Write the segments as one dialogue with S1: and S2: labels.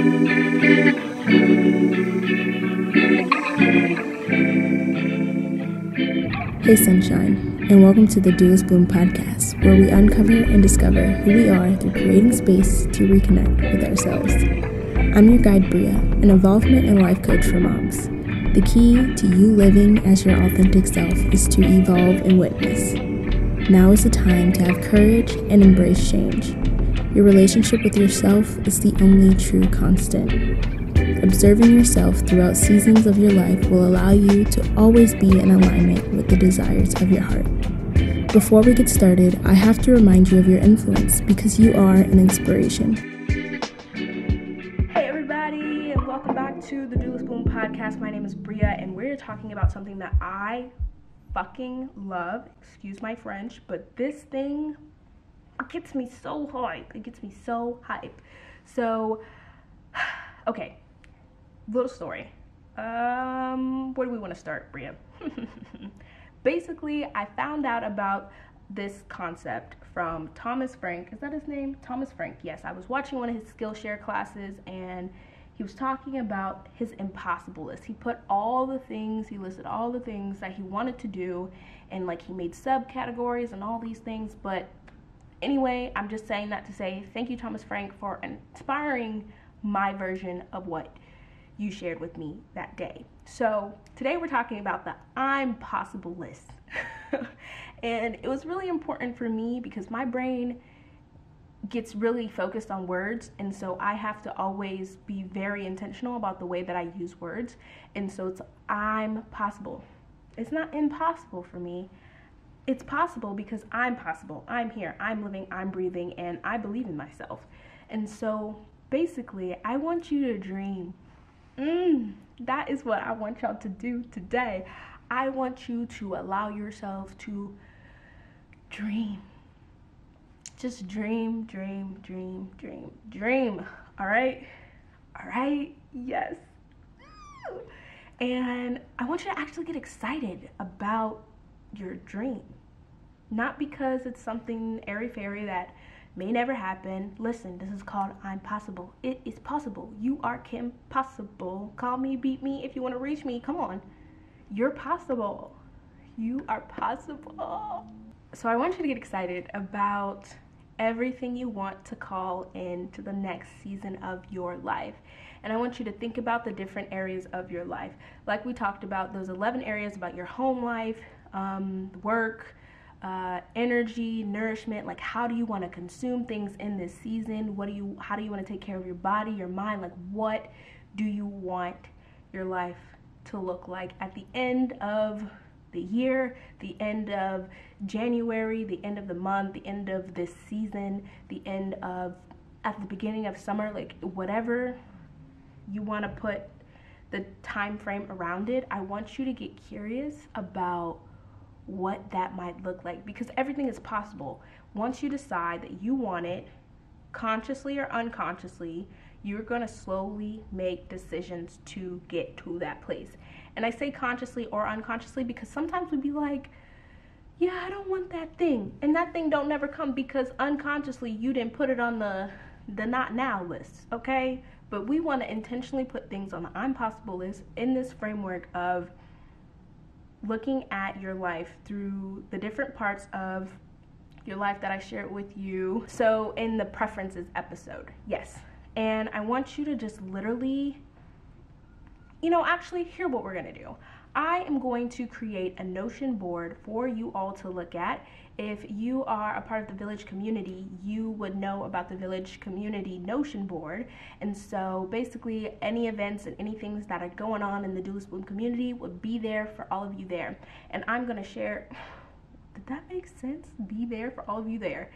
S1: Hey Sunshine, and welcome to the Duelist Bloom podcast, where we uncover and discover who we are through creating space to reconnect with ourselves. I'm your guide Bria, an involvement and life coach for moms. The key to you living as your authentic self is to evolve and witness. Now is the time to have courage and embrace change. Your relationship with yourself is the only true constant. Observing yourself throughout seasons of your life will allow you to always be in alignment with the desires of your heart. Before we get started, I have to remind you of your influence because you are an inspiration. Hey everybody, and welcome back to the Duelist Bloom podcast. My name is Bria, and we're talking about something that I fucking love. Excuse my French, but this thing gets me so hype. It gets me so hype. So, okay. Little story. Where do we want to start, Bria? Basically, I found out about this concept from Thomas Frank. Is that his name? Thomas Frank. Yes, I was watching one of his Skillshare classes, and he was talking about his impossible list. He listed all the things that he wanted to do, and like he made subcategories and all these things. But anyway, I'm just saying that to say thank you, Thomas Frank, for inspiring my version of what you shared with me that day. So today we're talking about the I'm possible list. And it was really important for me because my brain gets really focused on words, and so I have to always be very intentional about the way that I use words. And so it's I'm possible. It's not impossible for me. It's possible because I'm possible. I'm here, I'm living, I'm breathing, and I believe in myself. And so basically, I want you to dream. That is what I want y'all to do today. I want you to allow yourself to dream. Just dream. All right? Yes. And I want you to actually get excited about your dream. Not because it's something airy-fairy that may never happen. Listen, this is called I'm possible. It is possible. You are Kim Possible. Call me, beat me if you want to reach me. Come on. You're possible. You are possible. So I want you to get excited about everything you want to call into the next season of your life. And I want you to think about the different areas of your life. Like we talked about, those 11 areas about your home life, work, energy, nourishment. Like, how do you want to consume things in this season? How do you want to take care of your body, your mind? Like, what do you want your life to look like at the end of the year, the end of January, the end of the month, the end of this season, at the beginning of summer? Like, whatever you want to put the time frame around it, I want you to get curious about what that might look like, because everything is possible. Once you decide that you want it, consciously or unconsciously, you're going to slowly make decisions to get to that place. And I say consciously or unconsciously because sometimes we'd be like, yeah, I don't want that thing, and that thing don't never come because unconsciously you didn't put it on the not now list, okay? But we want to intentionally put things on the I'm possible list in this framework of looking at your life through the different parts of your life that I shared with you. So in the preferences episode, yes. And I want you to just literally, actually hear what we're gonna do. I am going to create a Notion board for you all to look at. If you are a part of the Village community, you would know about the Village community Notion board. And so basically any events and any things that are going on in the Duelist Bloom community would be there for all of you there. And I'm going to share, did that make sense? Be there for all of you there.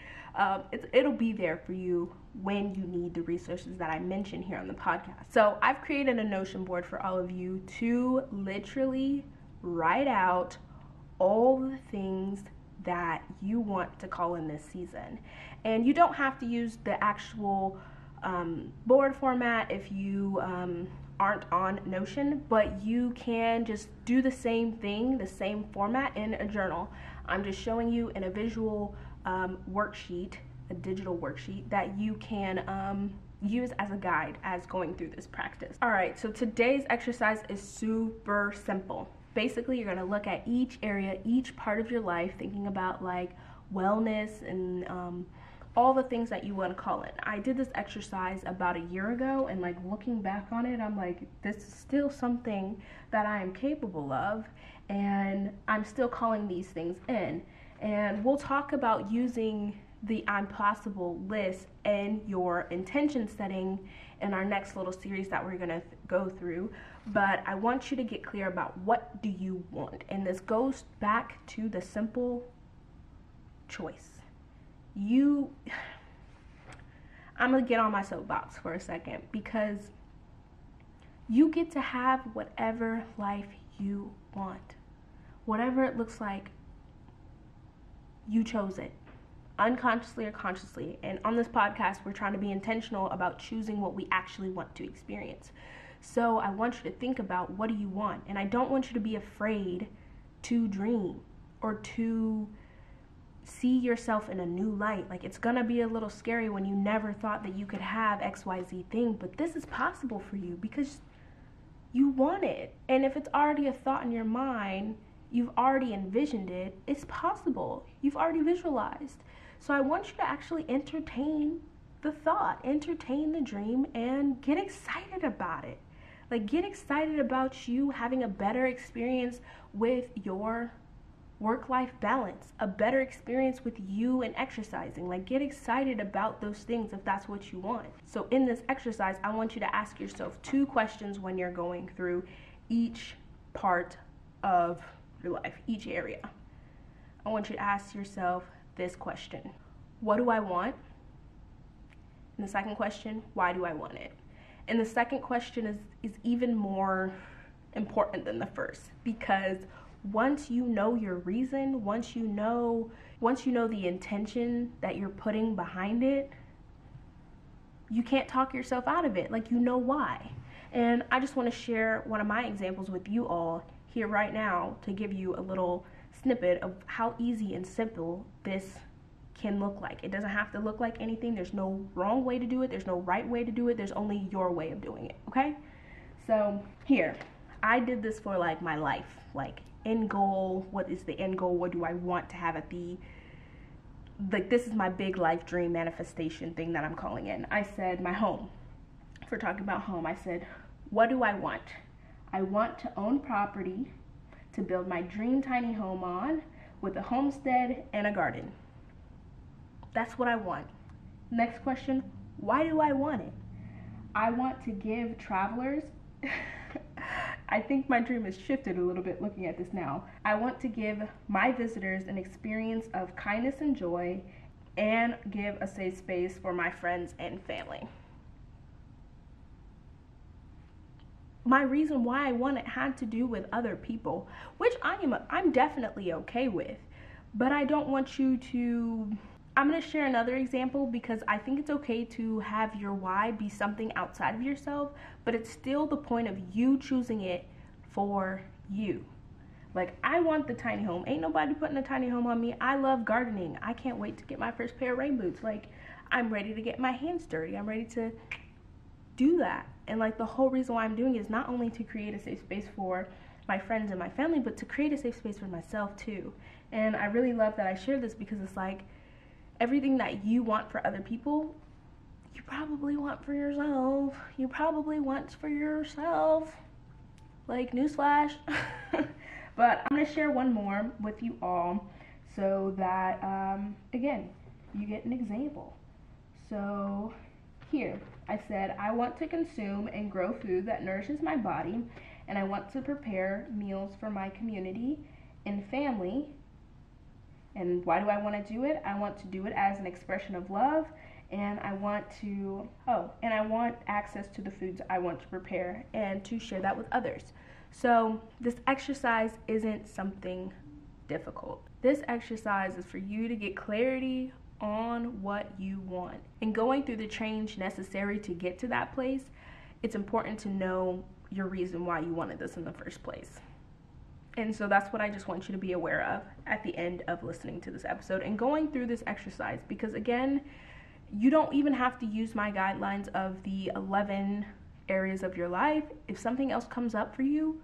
S1: It'll be there for you when you need the resources that I mentioned here on the podcast. So I've created a Notion board for all of you to literally write out all the things that you want to call in this season. And you don't have to use the actual board format if you aren't on Notion, but you can just do the same thing, the same format in a journal. I'm just showing you in a visual worksheet, a digital worksheet that you can use as a guide as going through this practice. All right, so today's exercise is super simple. Basically, you're gonna look at each area, each part of your life, thinking about like wellness and all the things that you want to call it. I did this exercise about a year ago, and like looking back on it, I'm like, this is still something that I am capable of, and I'm still calling these things in. And we'll talk about using the I'm possible list and your intention setting in our next little series that we're gonna go through. But I want you to get clear about what do you want. And this goes back to the simple choice. I'm gonna get on my soapbox for a second, because you get to have whatever life you want. Whatever it looks like, you chose it, unconsciously or consciously. And on this podcast, we're trying to be intentional about choosing what we actually want to experience. So I want you to think about, what do you want? And I don't want you to be afraid to dream or to see yourself in a new light. Like, it's gonna be a little scary when you never thought that you could have XYZ thing, but this is possible for you because you want it. And if it's already a thought in your mind, you've already envisioned it, it's possible. You've already visualized. So I want you to actually entertain the thought, entertain the dream, and get excited about it. Like, get excited about you having a better experience with your work-life balance, a better experience with you and exercising. Like, get excited about those things if that's what you want. So in this exercise, I want you to ask yourself 2 questions when you're going through each part of your life, each area. I want you to ask yourself this question: what do I want? And the second question, why do I want it? And the second question is even more important than the first, because once you know your reason, once you know the intention that you're putting behind it, you can't talk yourself out of it. Like, you know why. And I just want to share one of my examples with you all here right now to give you a little snippet of how easy and simple this can look like. It doesn't have to look like anything. There's no wrong way to do it. There's no right way to do it. There's only your way of doing it, okay? So here, I did this for like my life, like end goal. What is the end goal? What do I want to have at the, like, this is my big life dream manifestation thing that I'm calling in. I said my home. If we're talking about home, I said, what do I want? I want to own property to build my dream tiny home on, with a homestead and a garden. That's what I want. Next question, why do I want it? I want to give travelers, I think my dream has shifted a little bit looking at this now. I want to give my visitors an experience of kindness and joy, and give a safe space for my friends and family. My reason why I want it had to do with other people, which I'm definitely okay with, but I don't want you to, I'm going to share another example because I think it's okay to have your why be something outside of yourself, but it's still the point of you choosing it for you. Like, I want the tiny home. Ain't nobody putting a tiny home on me. I love gardening. I can't wait to get my first pair of rain boots. Like, I'm ready to get my hands dirty. I'm ready to do that. And like, the whole reason why I'm doing it is not only to create a safe space for my friends and my family, but to create a safe space for myself too. And I really love that I share this, because it's like, everything that you want for other people, you probably want for yourself. You probably want for yourself. Like, newsflash. But I'm going to share one more with you all so that, again, you get an example. So here, I said, I want to consume and grow food that nourishes my body, and I want to prepare meals for my community and family. And why do I want to do it? I want to do it as an expression of love, and I want access to the foods I want to prepare and to share that with others. So this exercise isn't something difficult. This exercise is for you to get clarity on what you want. And going through the change necessary to get to that place, it's important to know your reason why you wanted this in the first place. And so that's what I just want you to be aware of at the end of listening to this episode and going through this exercise, because again, You don't even have to use my guidelines of the 11 areas of your life. If something else comes up for you,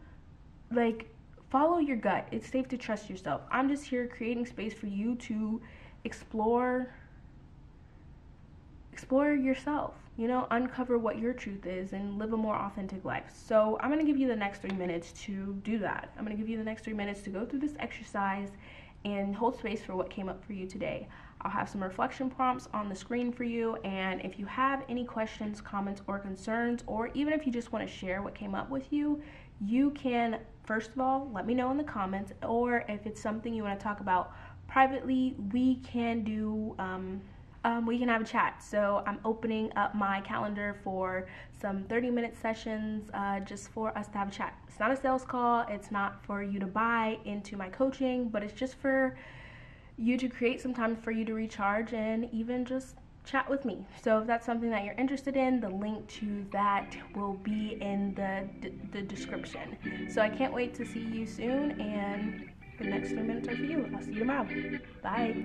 S1: like, follow your gut. It's safe to trust yourself. I'm just here creating space for you to explore yourself, uncover what your truth is and live a more authentic life. So I'm going to give you the next 3 minutes to do that. I'm going to give you the next 3 minutes to go through this exercise and hold space for what came up for you today. I'll have some reflection prompts on the screen for you, and if you have any questions, comments, or concerns, or even if you just want to share what came up with you, you can, first of all, let me know in the comments, or if it's something you want to talk about privately, we can have a chat. So I'm opening up my calendar for some 30-minute sessions just for us to have a chat. It's not a sales call. It's not for you to buy into my coaching, but it's just for you to create some time for you to recharge and even just chat with me. So if that's something that you're interested in, the link to that will be in the description. So I can't wait to see you soon, and the next 3 minutes are for you. I'll see you tomorrow. Bye.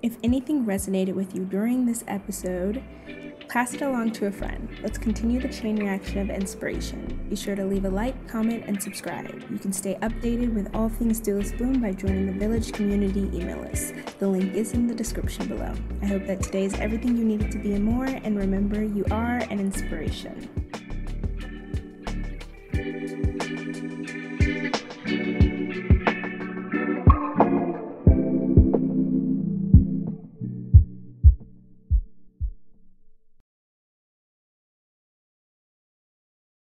S1: If anything resonated with you during this episode, pass it along to a friend. Let's continue the chain reaction of inspiration. Be sure to leave a like, comment, and subscribe. You can stay updated with all things Duelist Bloom by joining the Village community email list. The link is in the description below. I hope that today is everything you needed to be and more, and remember, you are an inspiration.